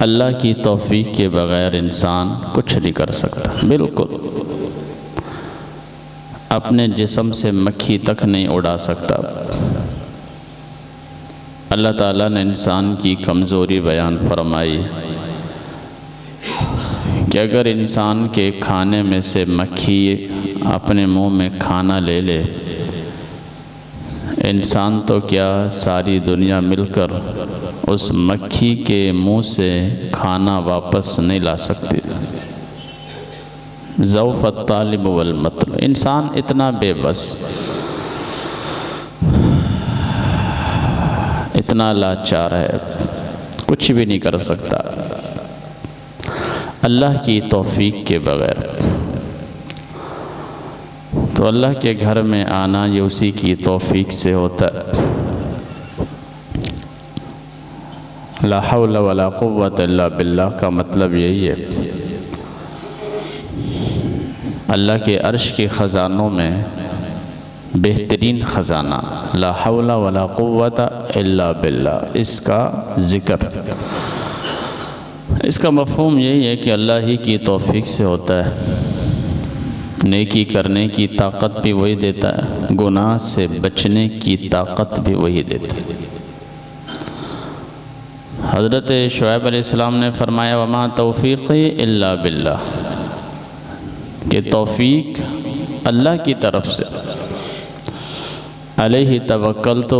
اللہ کی توفیق کے بغیر انسان کچھ نہیں کر سکتا، بالکل اپنے جسم سے مکھی تک نہیں اڑا سکتا۔ اللہ تعالیٰ نے انسان کی کمزوری بیان فرمائی کہ اگر انسان کے کھانے میں سے مکھی اپنے منہ میں کھانا لے لے، انسان تو کیا ساری دنیا مل کر اس مکھی کے منہ سے کھانا واپس نہیں لا سکتی۔ ضعف الطالب والمطلوب، انسان اتنا بے بس، اتنا لاچار ہے، کچھ بھی نہیں کر سکتا اللہ کی توفیق کے بغیر۔ تو اللہ کے گھر میں آنا یہ اسی کی توفیق سے ہوتا ہے۔ لا حول ولا قوت الا باللہ کا مطلب یہی ہے۔ اللہ کے عرش کے خزانوں میں بہترین خزانہ لا حول ولا قوت الا باللہ، اس کا ذکر، اس کا مفہوم یہی ہے کہ اللہ ہی کی توفیق سے ہوتا ہے۔ نیکی کرنے کی طاقت بھی وہی دیتا ہے، گناہ سے بچنے کی طاقت بھی وہی دیتا ہے۔ حضرت شعیب علیہ السلام نے فرمایا وما توفیقی الا باللہ، کہ توفیق اللہ کی طرف سے، علیہ توکلت،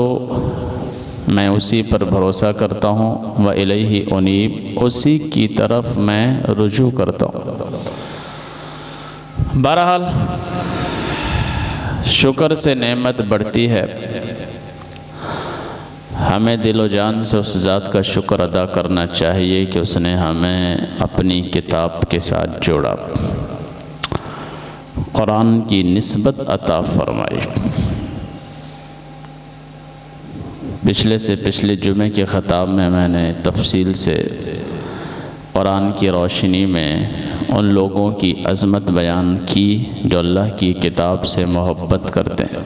میں اسی پر بھروسہ کرتا ہوں، وَإِلَيْهِ أُنِيبُ، اسی کی طرف میں رجوع کرتا ہوں۔ بہرحال شکر سے نعمت بڑھتی ہے، ہمیں دل و جان سے اس ذات کا شکر ادا کرنا چاہیے کہ اس نے ہمیں اپنی کتاب کے ساتھ جوڑا، قرآن کی نسبت عطا فرمائی۔ پچھلے جمعے کے خطاب میں نے تفصیل سے قرآن کی روشنی میں ان لوگوں کی عظمت بیان کی جو اللہ کی کتاب سے محبت کرتے ہیں،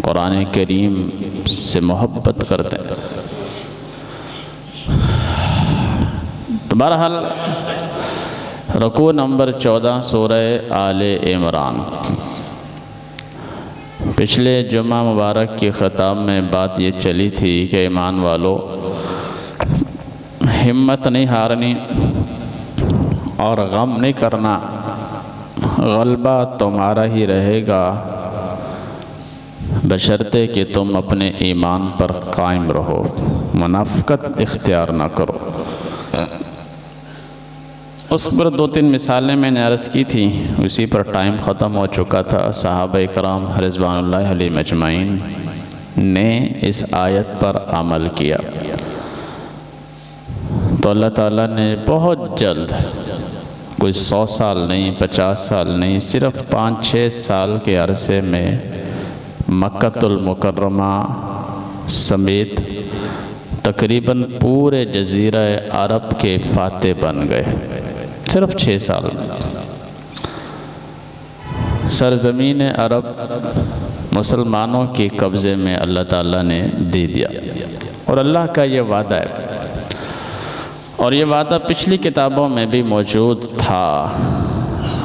قرآن کریم سے محبت کرتے ہیں۔ تو بہرحال رکوع نمبر 14 سورہ آل عمران، پچھلے جمعہ مبارک کے خطاب میں بات یہ چلی تھی کہ ایمان والو، ہمت نہیں ہارنی اور غم نہیں کرنا، غلبہ تمہارا ہی رہے گا بشرطے کہ تم اپنے ایمان پر قائم رہو، منافقت اختیار نہ کرو۔ اس پر 2-3 مثالیں میں نے عرض کی تھی، اسی پر ٹائم ختم ہو چکا تھا۔ صحابہ کرام رضوان اللہ علیہم اجمعین نے اس آیت پر عمل کیا تو اللہ تعالیٰ نے بہت جلد، کوئی 100 سال نہیں، 50 سال نہیں، صرف 5-6 سال کے عرصے میں مکہ المکرمہ سمیت تقریباً پورے جزیرہ عرب کے فاتح بن گئے، صرف 6 سال میں۔ سرزمین عرب مسلمانوں کے قبضے میں اللہ تعالیٰ نے دے دیا، اور اللہ کا یہ وعدہ ہے، اور یہ وعدہ پچھلی کتابوں میں بھی موجود تھا۔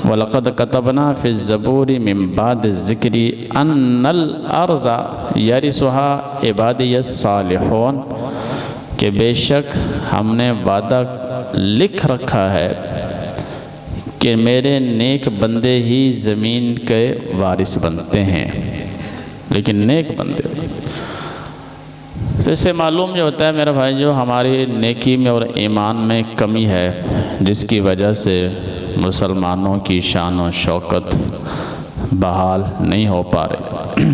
وَلَقَدْ كَتَبْنَا فِي الزَّبُورِ مِن بَعْدِ الذِّكْرِ أَنَّ الْأَرْضَ يَرِثُهَا عِبَادِيَ الصَّالِحُونَ، کہ بے شک ہم نے وعدہ لکھ رکھا ہے کہ میرے نیک بندے ہی زمین کے وارث بنتے ہیں، لیکن نیک بندے۔ تو اس سے معلوم یہ ہوتا ہے میرا بھائی، جو ہماری نیکی میں اور ایمان میں کمی ہے، جس کی وجہ سے مسلمانوں کی شان و شوکت بحال نہیں ہو پا رہی۔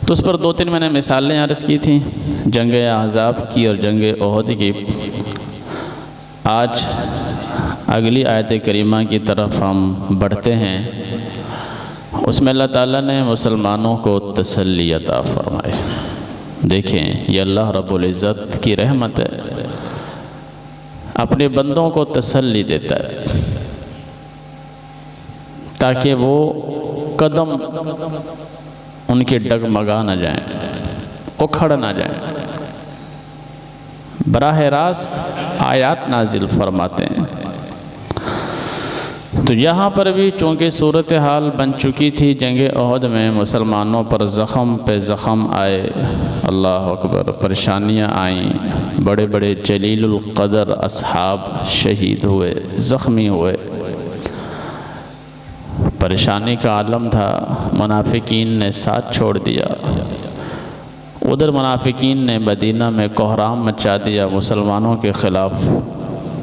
تو اس پر 2-3 میں نے مثالیں عرض کی تھیں، جنگ احزاب کی اور جنگ احد کی۔ آج اگلی آیت کریمہ کی طرف ہم بڑھتے ہیں، اس میں اللہ تعالیٰ نے مسلمانوں کو تسلی عطا فرمائی۔ دیکھیں، یہ اللہ رب العزت کی رحمت ہے، اپنے بندوں کو تسلی دیتا ہے تاکہ وہ قدم ان کے ڈگمگا نہ جائیں، اکھڑ نہ جائیں۔ براہ راست آیات نازل فرماتے ہیں۔ تو یہاں پر بھی چونکہ صورتحال بن چکی تھی جنگ احد میں، مسلمانوں پر زخم پہ زخم آئے، اللہ اکبر، پریشانیاں آئیں، بڑے بڑے جلیل القدر اصحاب شہید ہوئے، زخمی ہوئے، پریشانی کا عالم تھا۔ منافقین نے ساتھ چھوڑ دیا، ادھر منافقین نے مدینہ میں کوہرام مچا دیا مسلمانوں کے خلاف،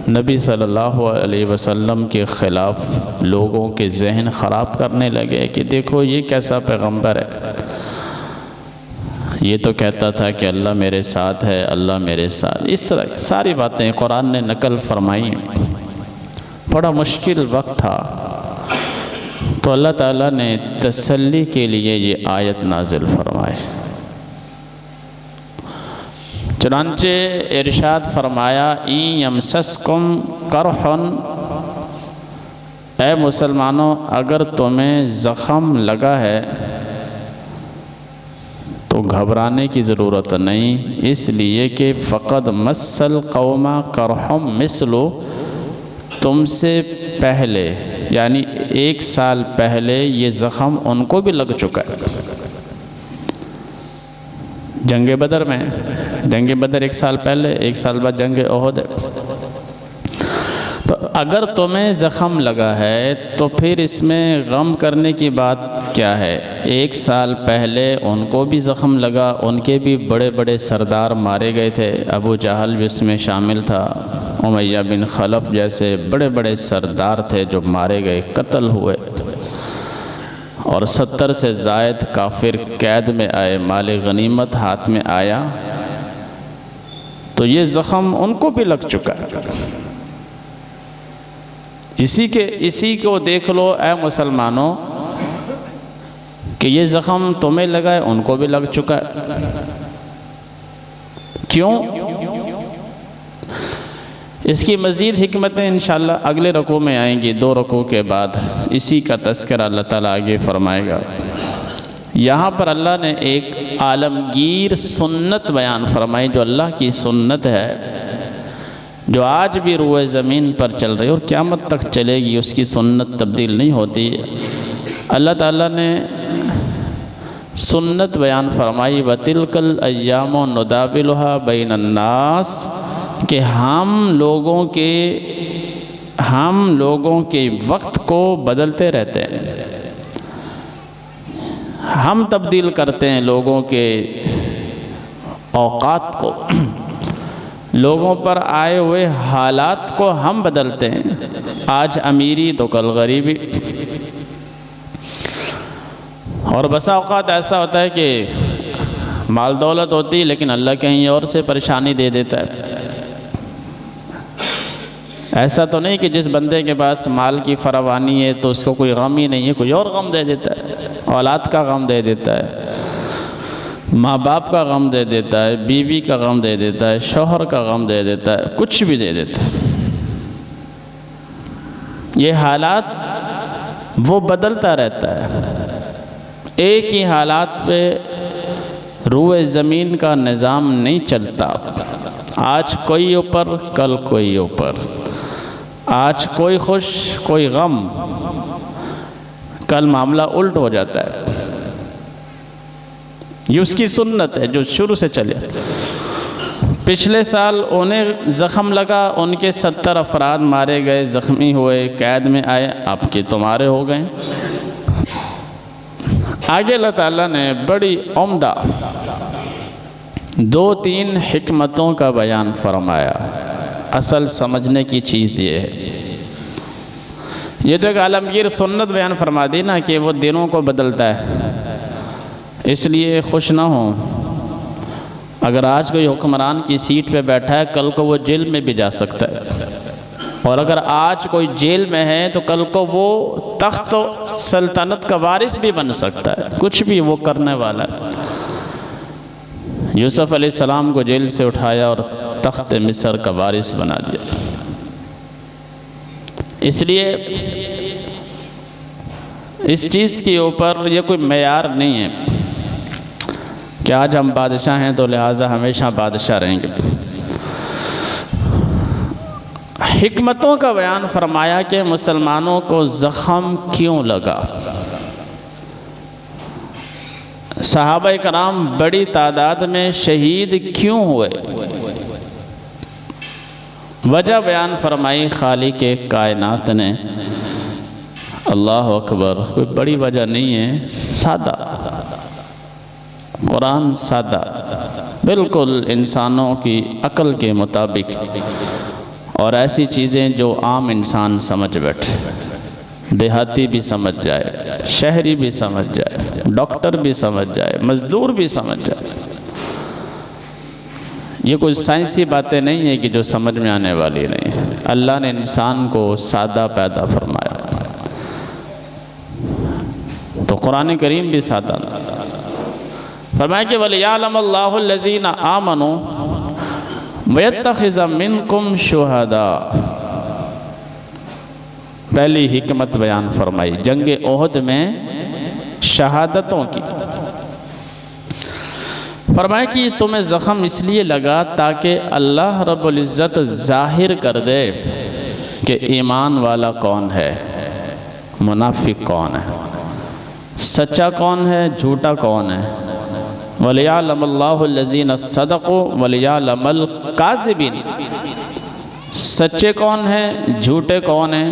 نبی صلی اللہ علیہ وسلم کے خلاف لوگوں کے ذہن خراب کرنے لگے کہ دیکھو یہ کیسا پیغمبر ہے، یہ تو کہتا تھا کہ اللہ میرے ساتھ ہے، اللہ میرے ساتھ، اس طرح ساری باتیں قرآن نے نقل فرمائی۔ بڑا مشکل وقت تھا، تو اللہ تعالیٰ نے تسلی کے لیے یہ آیت نازل فرمائی۔ چنانچہ ارشاد فرمایا اِن یمسسکم قرح، اے مسلمانوں اگر تمہیں زخم لگا ہے تو گھبرانے کی ضرورت نہیں، اس لیے کہ فقد مس القوم قرح مثل، تم سے پہلے یعنی 1 سال پہلے یہ زخم ان کو بھی لگ چکا ہے۔ جنگ بدر میں، جنگ بدر 1 سال پہلے، 1 سال بعد جنگ احد ہے۔ تو اگر تمہیں زخم لگا ہے تو پھر اس میں غم کرنے کی بات کیا ہے؟ 1 سال پہلے ان کو بھی زخم لگا، ان کے بھی بڑے بڑے سردار مارے گئے تھے، ابو جہل بھی اس میں شامل تھا، امیہ بن خلف جیسے بڑے بڑے سردار تھے جو مارے گئے، قتل ہوئے، اور 70 سے زائد کافر قید میں آئے، مال غنیمت ہاتھ میں آیا، تو یہ زخم ان کو بھی لگ چکا ہے۔ اسی کو دیکھ لو اے مسلمانوں کہ یہ زخم تمہیں لگا ہے، ان کو بھی لگ چکا ہے۔ کیوں؟ اس کی مزید حکمتیں انشاءاللہ اگلے رکوع میں آئیں گی، 2 رکوع کے بعد اسی کا تذکرہ اللہ تعالیٰ آگے فرمائے گا۔ یہاں پر اللہ نے ایک عالمگیر سنت بیان فرمائی، جو اللہ کی سنت ہے، جو آج بھی روئے زمین پر چل رہی اور قیامت تک چلے گی، اس کی سنت تبدیل نہیں ہوتی۔ اللہ تعالیٰ نے سنت بیان فرمائی وَتِلْكَ الْأَيَّامُ نُدَاوِلُهَا بَيْنَ النَّاسِ، کہ ہم لوگوں کے وقت کو بدلتے رہتے ہیں، ہم تبدیل کرتے ہیں لوگوں کے اوقات کو، لوگوں پر آئے ہوئے حالات کو ہم بدلتے ہیں، آج امیری تو کل غریبی، اور بسا اوقات ایسا ہوتا ہے کہ مال دولت ہوتی ہے لیکن اللہ کہیں اور سے پریشانی دے دیتا ہے۔ ایسا تو نہیں کہ جس بندے کے پاس مال کی فراوانی ہے تو اس کو کوئی غم ہی نہیں ہے، کوئی اور غم دے دیتا ہے، اولاد کا غم دے دیتا ہے، ماں باپ کا غم دے دیتا ہے، بیوی کا غم دے دیتا ہے، شوہر کا غم دے دیتا ہے، کچھ بھی دے دیتا ہے۔ یہ حالات وہ بدلتا رہتا ہے، ایک ہی حالات پہ روئے زمین کا نظام نہیں چلتا، آج کوئی اوپر کل کوئی اوپر، آج کوئی خوش کوئی غم، کل معاملہ الٹ ہو جاتا ہے۔ یہ اس کی سنت ہے جو شروع سے چلے۔ پچھلے سال انہیں زخم لگا، ان کے 70 افراد مارے گئے، زخمی ہوئے، قید میں آئے، آپ کے تمہارے ہو گئے۔ آگے اللہ تعالیٰ نے بڑی عمدہ 2-3 حکمتوں کا بیان فرمایا۔ اصل سمجھنے کی چیز یہ ہے، یہ تو ایک عالمگیر سنت بیان فرما دی نا کہ وہ دنوں کو بدلتا ہے، اس لیے خوش نہ ہوں۔ اگر آج کوئی حکمران کی سیٹ پہ بیٹھا ہے، کل کو وہ جیل میں بھی جا سکتا ہے، اور اگر آج کوئی جیل میں ہے تو کل کو وہ تخت و سلطنت کا وارث بھی بن سکتا ہے، کچھ بھی وہ کرنے والا ہے۔ یوسف علیہ السلام کو جیل سے اٹھایا اور تخت مصر کا وارث بنا دیا۔ اس لیے اس چیز کے اوپر یہ کوئی معیار نہیں ہے کہ آج ہم بادشاہ ہیں تو لہٰذا ہمیشہ بادشاہ رہیں گے۔ حکمتوں کا بیان فرمایا کہ مسلمانوں کو زخم کیوں لگا، صحابہ کرام بڑی تعداد میں شہید کیوں ہوئے، وجہ بیان فرمائی خالق کائنات نے۔ اللہ اکبر، کوئی بڑی وجہ نہیں ہے، سادہ قرآن، سادہ بالکل انسانوں کی عقل کے مطابق، اور ایسی چیزیں جو عام انسان سمجھ بیٹھے، دیہاتی بھی سمجھ جائے، شہری بھی سمجھ جائے، ڈاکٹر بھی سمجھ جائے، مزدور بھی سمجھ جائے۔ یہ کوئی سائنسی باتیں نہیں ہیں کہ جو سمجھ میں آنے والی نہیں، اللہ نے انسان کو سادہ پیدا فرمایا، تو قرآن کریم بھی سادہ فرمایا کہ وَلِيَعْلَمَ اللَّهُ الَّذِينَ آمَنُوا وَيَتَّخِذَ مِنْكُمْ شُهَدَاءَ۔ پہلی حکمت بیان فرمائی جنگ احد میں شہادتوں کی، فرمایا کہ تمہیں زخم اس لیے لگا تاکہ اللہ رب العزت ظاہر کر دے کہ ایمان والا کون ہے، منافق کون ہے، سچا کون ہے، جھوٹا کون ہے۔ وَلِيَعْلَمَ اللَّهُ الَّذِينَ صَدَقُوا وَلِيَعْلَمَ الْكَاذِبِينَ، سچے کون ہیں، جھوٹے کون ہیں،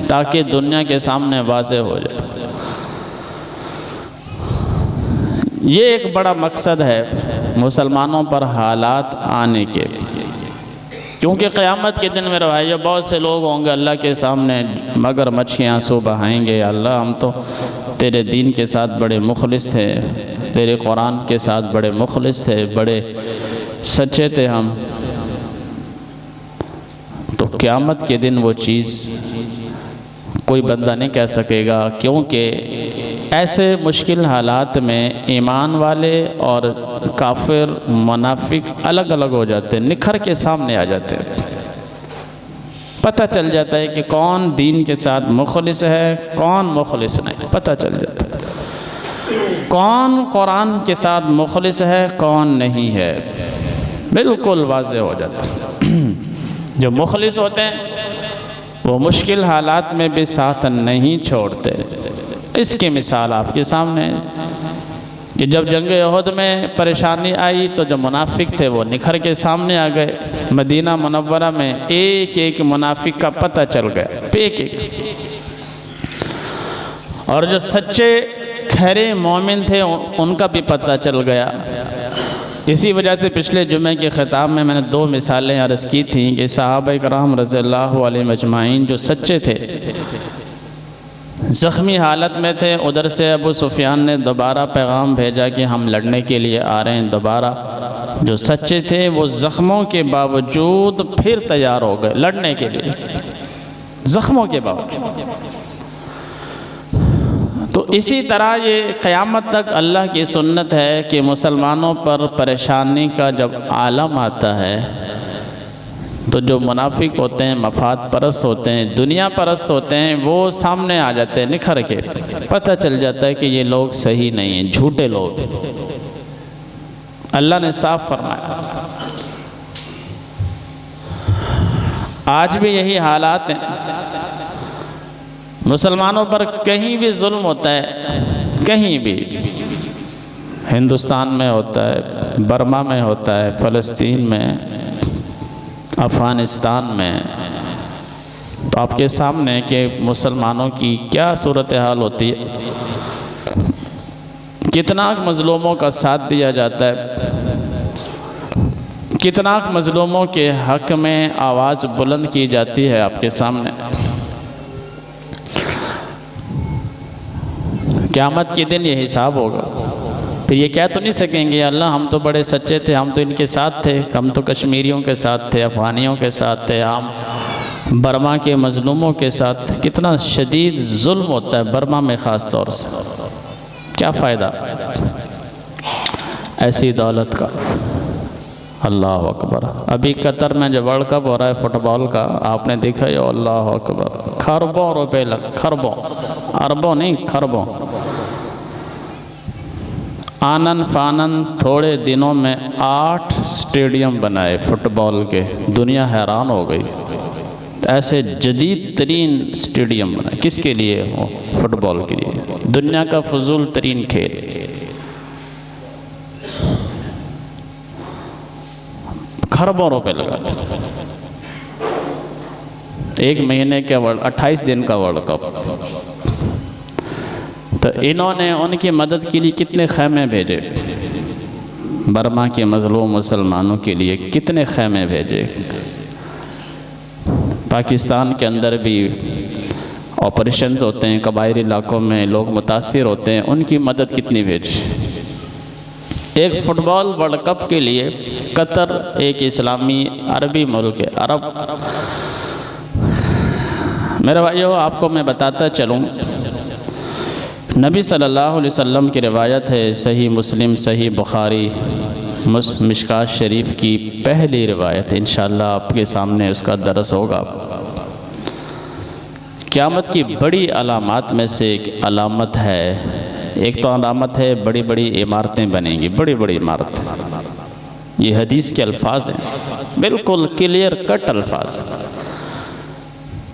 تاکہ دنیا کے سامنے واضح ہو جائے۔ یہ ایک بڑا مقصد ہے مسلمانوں پر حالات آنے کے، کیونکہ قیامت کے دن میں روایہ بہت سے لوگ ہوں گے اللہ کے سامنے مگر مچھیاں آنسو بہائیں گے، یا اللہ ہم تو تیرے دین کے ساتھ بڑے مخلص تھے، تیرے قرآن کے ساتھ بڑے مخلص تھے، بڑے سچے تھے ہم۔ تو قیامت کے دن وہ چیز کوئی بندہ نہیں کہہ سکے گا، کیونکہ ایسے مشکل حالات میں ایمان والے اور کافر منافق الگ الگ ہو جاتے ہیں، نکھر کے سامنے آ جاتے ہیں، پتہ چل جاتا ہے کہ کون دین کے ساتھ مخلص ہے، کون مخلص نہیں، پتہ چل جاتا ہے کون قرآن کے ساتھ مخلص ہے، کون نہیں ہے، بالکل واضح ہو جاتا ہے۔ جو مخلص ہوتے ہیں وہ مشکل حالات میں بھی ساتھ نہیں چھوڑتے۔ اس کی مثال آپ کے سامنے ہے کہ جب جنگ احد میں پریشانی آئی تو جو منافق تھے وہ نکھر کے سامنے آ گئے، مدینہ منورہ میں ایک ایک منافق کا پتہ چل گیا، ایک ایک، اور جو سچے کھرے مومن تھے ان کا بھی پتہ چل گیا۔ اسی وجہ سے پچھلے جمعے کے خطاب میں نے 2 مثالیں عرض کی تھیں کہ صحابہ کرام رضی اللہ علیہ مجمعین جو سچے تھے، زخمی حالت میں تھے، ادھر سے ابو سفیان نے دوبارہ پیغام بھیجا کہ ہم لڑنے کے لیے آ رہے ہیں دوبارہ۔ جو سچے تھے وہ زخموں کے باوجود پھر تیار ہو گئے لڑنے کے لیے، زخموں کے باوجود۔ تو اسی طرح یہ قیامت تک اللہ کی سنت ہے کہ مسلمانوں پر پریشانی کا جب عالم آتا ہے تو جو منافق ہوتے ہیں، مفاد پرست ہوتے ہیں، دنیا پرست ہوتے ہیں، وہ سامنے آ جاتے ہیں نکھر کے، پتہ چل جاتا ہے کہ یہ لوگ صحیح نہیں ہیں، جھوٹے لوگ۔ اللہ نے صاف فرمایا، آج بھی یہی حالات ہیں، مسلمانوں پر کہیں بھی ظلم ہوتا ہے، کہیں بھی، ہندوستان میں ہوتا ہے، برما میں ہوتا ہے، فلسطین میں، افغانستان میں، تو آپ کے سامنے کہ مسلمانوں کی کیا صورتحال ہوتی ہے، کتنا مظلوموں کا ساتھ دیا جاتا ہے، کتنا مظلوموں کے حق میں آواز بلند کی جاتی ہے آپ کے سامنے۔ قیامت کے دن یہ حساب ہوگا، پھر یہ کہہ تو نہیں سکیں گے اللہ ہم تو بڑے سچے تھے، ہم تو ان کے ساتھ تھے، ہم تو کشمیریوں کے ساتھ تھے، افغانیوں کے ساتھ تھے، ہم برما کے مظلوموں کے ساتھ۔ کتنا شدید ظلم ہوتا ہے برما میں خاص طور سے، کیا فائدہ ایسی دولت کا۔ اللہ اکبر، ابھی قطر میں جو ورلڈ کپ ہو رہا ہے فٹ بال کا، آپ نے دیکھا ہے، اللہ اکبر، کھربوں روپے کھربوں، اربوں نہیں، کھربوں، آنن فانن تھوڑے دنوں میں 8 اسٹیڈیم بنائے فٹ بال کے، دنیا حیران ہو گئی، ایسے جدید ترین اسٹیڈیم بنا، کس کے لیے ہو؟ فٹ بال کے لیے، دنیا کا فضول ترین کھیل، خربوں روپے لگاتے، ایک مہینے کا 28 دن کا ورلڈ کپ، تو انہوں نے ان کی مدد کے لیے کتنے خیمے بھیجے، برما کے مظلوم مسلمانوں کے لیے کتنے خیمے بھیجے، پاکستان کے اندر بھی آپریشنز ہوتے ہیں، قبائلی علاقوں میں لوگ متاثر ہوتے ہیں، ان کی مدد کتنی بھیجی۔ ایک فٹ بال ورلڈ کپ کے لیے قطر ایک اسلامی عربی ملک ہے، عرب۔ میرے بھائیو، آپ کو میں بتاتا چلوں، نبی صلی اللہ علیہ وسلم کی روایت ہے، صحیح مسلم، صحیح بخاری، مشکات شریف کی پہلی روایت، انشاءاللہ آپ کے سامنے اس کا درس ہوگا۔ قیامت کی بڑی علامات میں سے ایک علامت ہے، ایک تو علامت ہے بڑی بڑی عمارتیں بنیں گی، بڑی بڑی عمارت، یہ حدیث کے الفاظ ہیں، بالکل کلیئر کٹ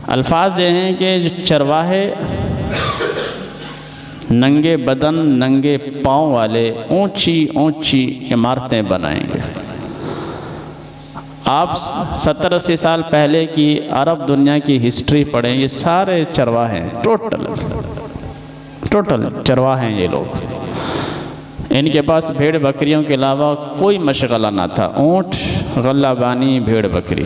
الفاظ یہ ہیں کہ جو چرواہے ننگے بدن ننگے پاؤں والے اونچی اونچی عمارتیں بنائیں گے۔ آپ 70-80 سال پہلے کی عرب دنیا کی ہسٹری پڑھیں، یہ سارے چرواہے ہیں، ٹوٹل چرواہے ہیں یہ لوگ۔ ان کے پاس بھیڑ بکریوں کے علاوہ کوئی مشغلہ نہ تھا، اونٹ، غلہ بانی، بھیڑ بکری،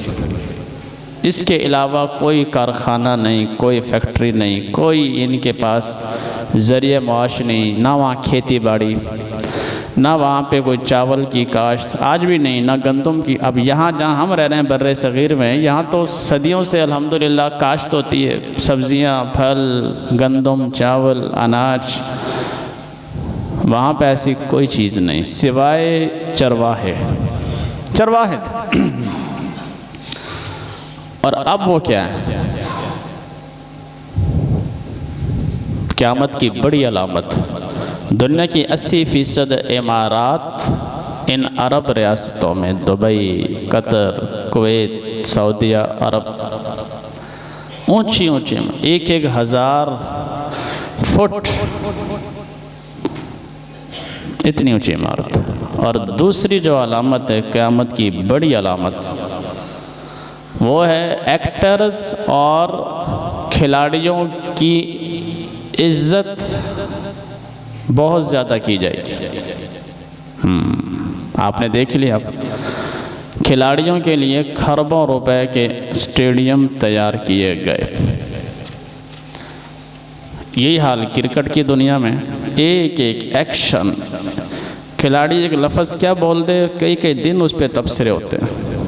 اس کے علاوہ کوئی کارخانہ نہیں، کوئی فیکٹری نہیں، کوئی ان کے پاس ذریعہ معاش نہیں، نہ وہاں کھیتی باڑی، نہ وہاں پہ کوئی چاول کی کاشت، آج بھی نہیں، نہ گندم کی۔ اب یہاں جہاں ہم رہ رہے ہیں بر صغیر میں، یہاں تو صدیوں سے الحمدللہ کاشت ہوتی ہے، سبزیاں، پھل، گندم، چاول، اناج۔ وہاں پہ ایسی کوئی چیز نہیں سوائے چرواہے تھے۔ اور اب وہ کیا ہے؟ قیامت کی بڑی علامت، دنیا کی 80% عمارات ان عرب ریاستوں میں، دبئی، قطر، کویت، سعودیہ عرب، اونچی اونچی، 1000 فٹ اتنی اونچی عمارت۔ اور دوسری جو علامت ہے، قیامت کی بڑی علامت، وہ ہے ایکٹرز اور کھلاڑیوں کی عزت بہت زیادہ کی جائے گی۔ آپ نے دیکھ لیا، کھلاڑیوں کے لیے کھربوں روپے کے اسٹیڈیم تیار کیے گئے۔ یہی حال کرکٹ کی دنیا میں، ایک ایکشن، کھلاڑی ایک لفظ کیا بول دے، کئی دن اس پہ تبصرے ہوتے ہیں۔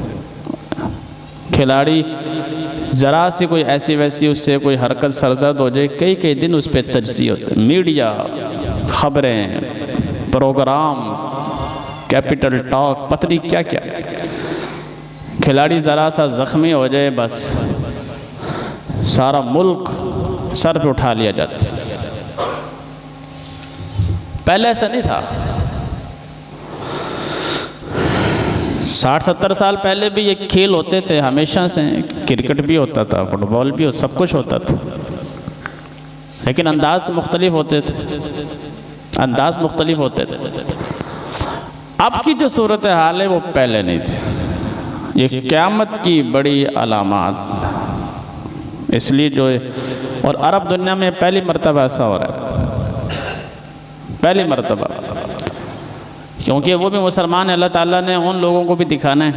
کھلاڑی ذرا سی کوئی ایسی ویسی اس سے کوئی حرکت سرزد ہو جائے، کئی دن اس پہ تجزیے ہوتے ہیں، میڈیا، خبریں، پروگرام، کیپٹل ٹاک، پتہ نہیں کیا کیا۔ کھلاڑی ذرا سا زخمی ہو جائے، بس سارا ملک سر پہ اٹھا لیا جاتا۔ پہلے ایسا نہیں تھا، 60-70 سال پہلے بھی یہ کھیل ہوتے تھے، ہمیشہ سے کرکٹ بھی ہوتا تھا، فٹ بال بھی ہوتا، سب کچھ ہوتا تھا، لیکن انداز مختلف ہوتے تھے، اب کی جو صورتحال ہے وہ پہلے نہیں تھی۔ یہ قیامت کی بڑی علامات، اس لیے جو اور عرب دنیا میں پہلی مرتبہ ایسا ہو رہا ہے، پہلی مرتبہ، کیونکہ وہ بھی مسلمان ہیں، اللہ تعالیٰ نے ان لوگوں کو بھی دکھانا ہے